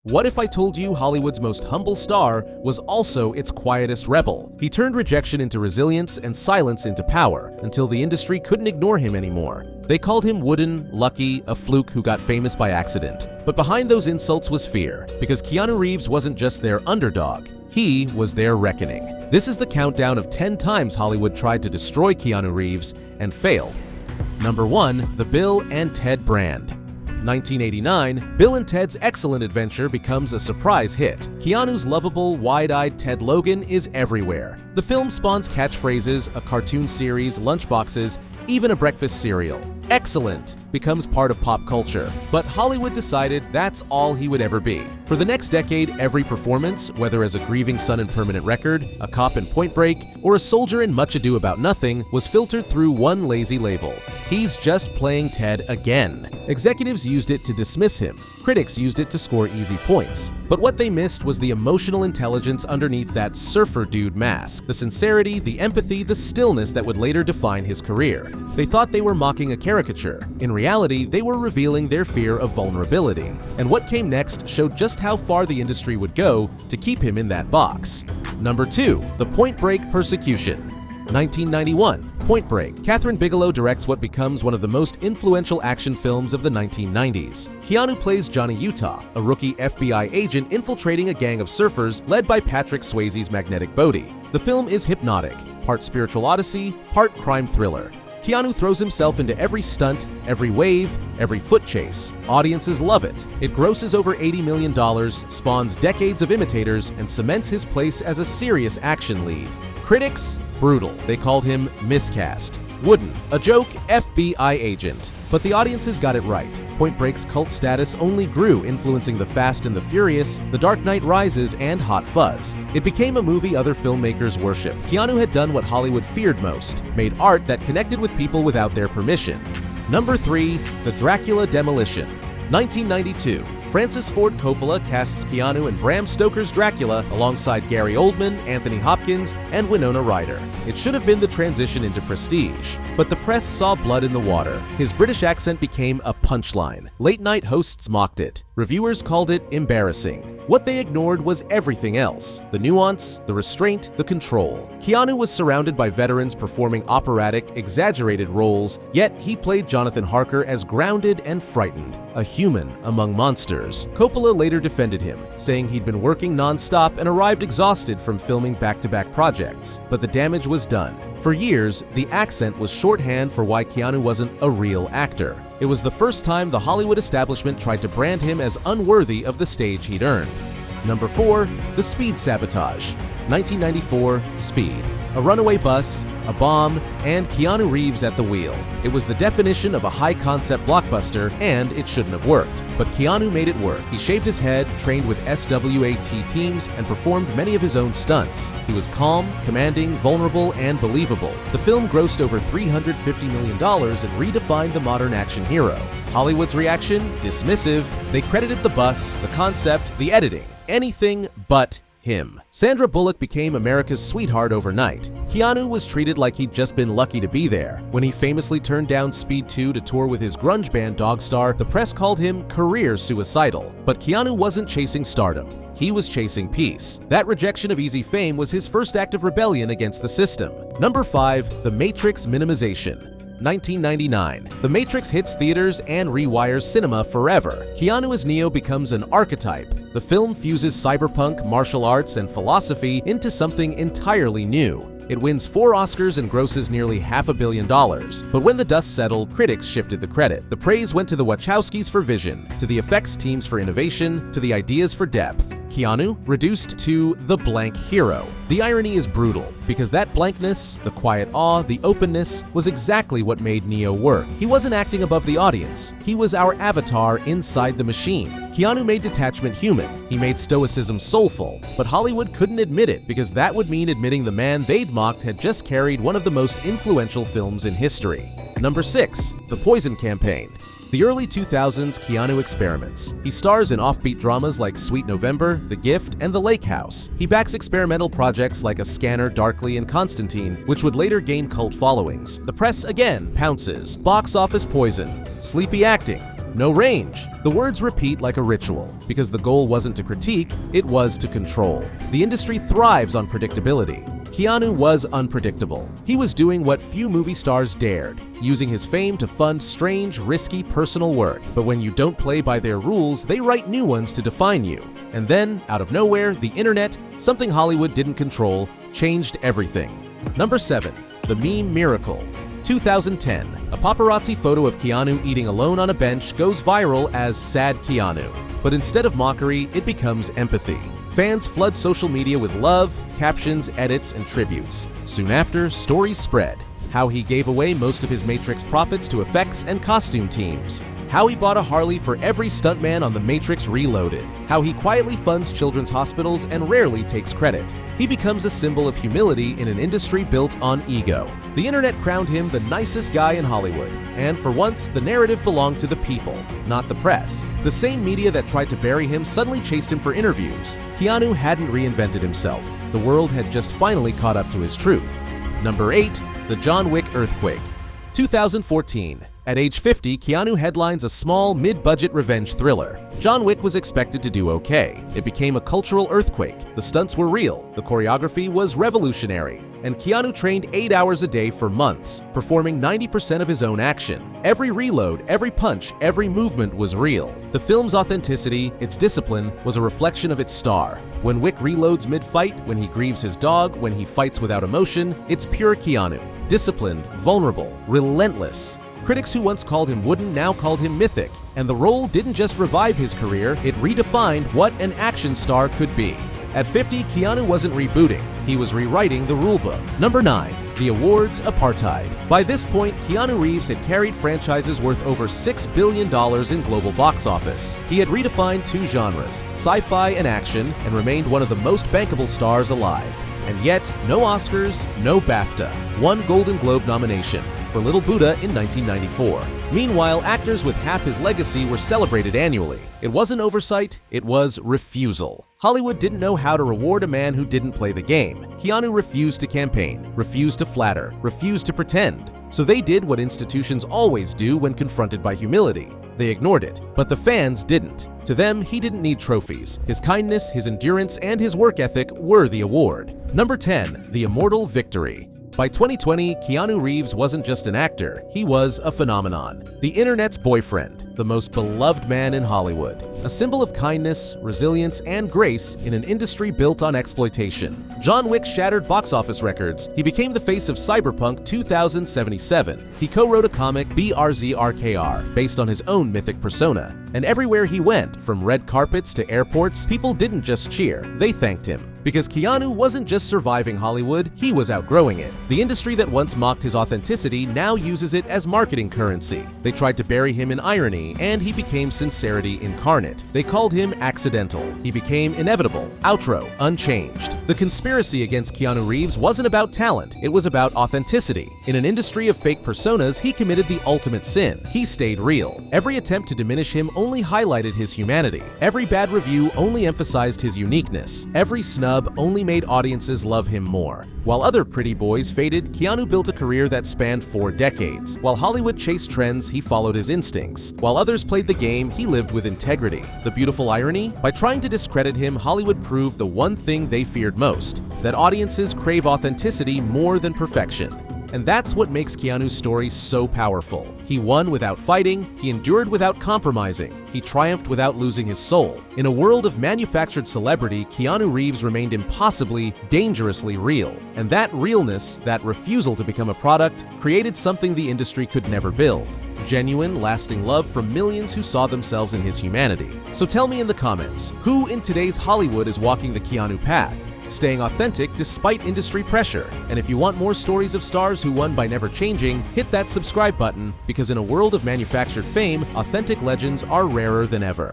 What if I told you Hollywood's most humble star was also its quietest rebel? He turned rejection into resilience and silence into power, until the industry couldn't ignore him anymore. They called him wooden, lucky, a fluke who got famous by accident. But behind those insults was fear, because Keanu Reeves wasn't just their underdog, he was their reckoning. This is the countdown of 10 times Hollywood tried to destroy Keanu Reeves and failed. Number 1. The Bill and Ted brand. 1989, Bill and Ted's Excellent Adventure becomes a surprise hit. Keanu's lovable, wide-eyed Ted Logan is everywhere. The film spawns catchphrases, a cartoon series, lunchboxes, even a breakfast cereal. Excellent becomes part of pop culture, but Hollywood decided that's all he would ever be. For the next decade, every performance, whether as a grieving son in Permanent Record, a cop in Point Break, or a soldier in Much Ado About Nothing, was filtered through one lazy label: he's just playing Ted again. Executives used it to dismiss him. Critics used it to score easy points. But what they missed was the emotional intelligence underneath that surfer dude mask, the sincerity, the empathy, the stillness that would later define his career. They thought they were mocking a caricature. In reality, they were revealing their fear of vulnerability. And what came next showed just how far the industry would go to keep him in that box. Number 2. The Point Break persecution. 1991, Point Break. Kathryn Bigelow directs what becomes one of the most influential action films of the 1990s. Keanu plays Johnny Utah, a rookie FBI agent infiltrating a gang of surfers led by Patrick Swayze's magnetic Bodhi. The film is hypnotic, part spiritual odyssey, part crime thriller. Keanu throws himself into every stunt, every wave, every foot chase. Audiences love it. It grosses over $80 million, spawns decades of imitators, and cements his place as a serious action lead. Critics? Brutal. They called him miscast. Wooden. A joke FBI agent. But the audiences got it right. Point Break's cult status only grew, influencing The Fast and the Furious, The Dark Knight Rises, and Hot Fuzz. It became a movie other filmmakers worshipped. Keanu had done what Hollywood feared most, made art that connected with people without their permission. Number 3. The Dracula demolition. 1992. Francis Ford Coppola casts Keanu in Bram Stoker's Dracula alongside Gary Oldman, Anthony Hopkins, and Winona Ryder. It should have been the transition into prestige, but the press saw blood in the water. His British accent became a punchline. Late-night hosts mocked it. Reviewers called it embarrassing. What they ignored was everything else: the nuance, the restraint, the control. Keanu was surrounded by veterans performing operatic, exaggerated roles, yet he played Jonathan Harker as grounded and frightened, a human among monsters. Coppola later defended him, saying he'd been working non-stop and arrived exhausted from filming back-to-back projects. But the damage was done. For years, the accent was shorthand for why Keanu wasn't a real actor. It was the first time the Hollywood establishment tried to brand him as unworthy of the stage he'd earned. Number 4. The speed sabotage. 1994, Speed. A runaway bus, a bomb, and Keanu Reeves at the wheel. It was the definition of a high-concept blockbuster, and it shouldn't have worked. But Keanu made it work. He shaved his head, trained with SWAT teams, and performed many of his own stunts. He was calm, commanding, vulnerable, and believable. The film grossed over $350 million and redefined the modern action hero. Hollywood's reaction? Dismissive. They credited the bus, the concept, the editing. Anything but him. Sandra Bullock became America's sweetheart overnight. Keanu was treated like he'd just been lucky to be there. When he famously turned down Speed 2 to tour with his grunge band Dogstar, the press called him career suicidal. But Keanu wasn't chasing stardom. He was chasing peace. That rejection of easy fame was his first act of rebellion against the system. Number 5. The Matrix minimization. 1999. The Matrix hits theaters and rewires cinema forever. Keanu as Neo becomes an archetype. The film fuses cyberpunk, martial arts, and philosophy into something entirely new. It wins 4 Oscars and grosses nearly $500 million. But when the dust settled, critics shifted the credit. The praise went to the Wachowskis for vision, to the effects teams for innovation, to the ideas for depth. Keanu reduced to the blank hero. The irony is brutal, because that blankness, the quiet awe, the openness, was exactly what made Neo work. He wasn't acting above the audience. He was our avatar inside the machine. Keanu made detachment human. He made stoicism soulful. But Hollywood couldn't admit it, because that would mean admitting the man they'd mocked had just carried one of the most influential films in history. Number 6. The Poison Campaign. The early 2000s Keanu experiments. He stars in offbeat dramas like Sweet November, The Gift, and The Lake House. He backs experimental projects like A Scanner, Darkly, and Constantine, which would later gain cult followings. The press again pounces. Box office poison. Sleepy acting. No range. The words repeat like a ritual, because the goal wasn't to critique, it was to control. The industry thrives on predictability. Keanu was unpredictable. He was doing what few movie stars dared, using his fame to fund strange, risky personal work. But when you don't play by their rules, they write new ones to define you. And then, out of nowhere, the internet, something Hollywood didn't control, changed everything. Number 7. The Meme Miracle. 2010. A paparazzi photo of Keanu eating alone on a bench goes viral as Sad Keanu. But instead of mockery, it becomes empathy. Fans flood social media with love, captions, edits, and tributes. Soon after, stories spread. How he gave away most of his Matrix profits to effects and costume teams. How he bought a Harley for every stuntman on The Matrix Reloaded. How he quietly funds children's hospitals and rarely takes credit. He becomes a symbol of humility in an industry built on ego. The internet crowned him the nicest guy in Hollywood. And for once, the narrative belonged to the people, not the press. The same media that tried to bury him suddenly chased him for interviews. Keanu hadn't reinvented himself. The world had just finally caught up to his truth. Number 8. The John Wick Earthquake. 2014. At age 50, Keanu headlines a small, mid-budget revenge thriller. John Wick was expected to do okay. It became a cultural earthquake. The stunts were real, the choreography was revolutionary, and Keanu trained 8 hours a day for months, performing 90% of his own action. Every reload, every punch, every movement was real. The film's authenticity, its discipline, was a reflection of its star. When Wick reloads mid-fight, when he grieves his dog, when he fights without emotion, it's pure Keanu. Disciplined, vulnerable, relentless. Critics who once called him wooden now called him mythic, and the role didn't just revive his career, it redefined what an action star could be. At 50, Keanu wasn't rebooting, he was rewriting the rulebook. Number 9. The awards apartheid. By this point, Keanu Reeves had carried franchises worth over $6 billion in global box office. He had redefined 2 genres, sci-fi and action, and remained one of the most bankable stars alive. And yet, no Oscars, no BAFTA, 1 Golden Globe nomination for Little Buddha in 1994. Meanwhile, actors with half his legacy were celebrated annually. It wasn't oversight, it was refusal. Hollywood didn't know how to reward a man who didn't play the game. Keanu refused to campaign, refused to flatter, refused to pretend. So they did what institutions always do when confronted by humility. They ignored it, but the fans didn't. To them, he didn't need trophies. His kindness, his endurance, and his work ethic were the award. Number 10. The Immortal Victory. By 2020, Keanu Reeves wasn't just an actor, he was a phenomenon. The internet's boyfriend, the most beloved man in Hollywood. A symbol of kindness, resilience, and grace in an industry built on exploitation. John Wick shattered box office records. He became the face of Cyberpunk 2077. He co-wrote a comic, BRZRKR, based on his own mythic persona. And everywhere he went, from red carpets to airports, people didn't just cheer, they thanked him. Because Keanu wasn't just surviving Hollywood, he was outgrowing it. The industry that once mocked his authenticity now uses it as marketing currency. They tried to bury him in irony, and he became sincerity incarnate. They called him accidental. He became inevitable, outro, unchanged. The conspiracy against Keanu Reeves wasn't about talent, it was about authenticity. In an industry of fake personas, he committed the ultimate sin. He stayed real. Every attempt to diminish him only highlighted his humanity. Every bad review only emphasized his uniqueness. Every snub only made audiences love him more. While other pretty boys faded, Keanu built a career that spanned 4 decades. While Hollywood chased trends, he followed his instincts. While others played the game, he lived with integrity. The beautiful irony? By trying to discredit him, Hollywood proved the one thing they feared most, that audiences crave authenticity more than perfection. And that's what makes Keanu's story so powerful. He won without fighting, he endured without compromising, he triumphed without losing his soul. In a world of manufactured celebrity, Keanu Reeves remained impossibly, dangerously real. And that realness, that refusal to become a product, created something the industry could never build. Genuine, lasting love from millions who saw themselves in his humanity. So tell me in the comments, who in today's Hollywood is walking the Keanu path? Staying authentic despite industry pressure. And if you want more stories of stars who won by never changing, hit that subscribe button, because in a world of manufactured fame, authentic legends are rarer than ever.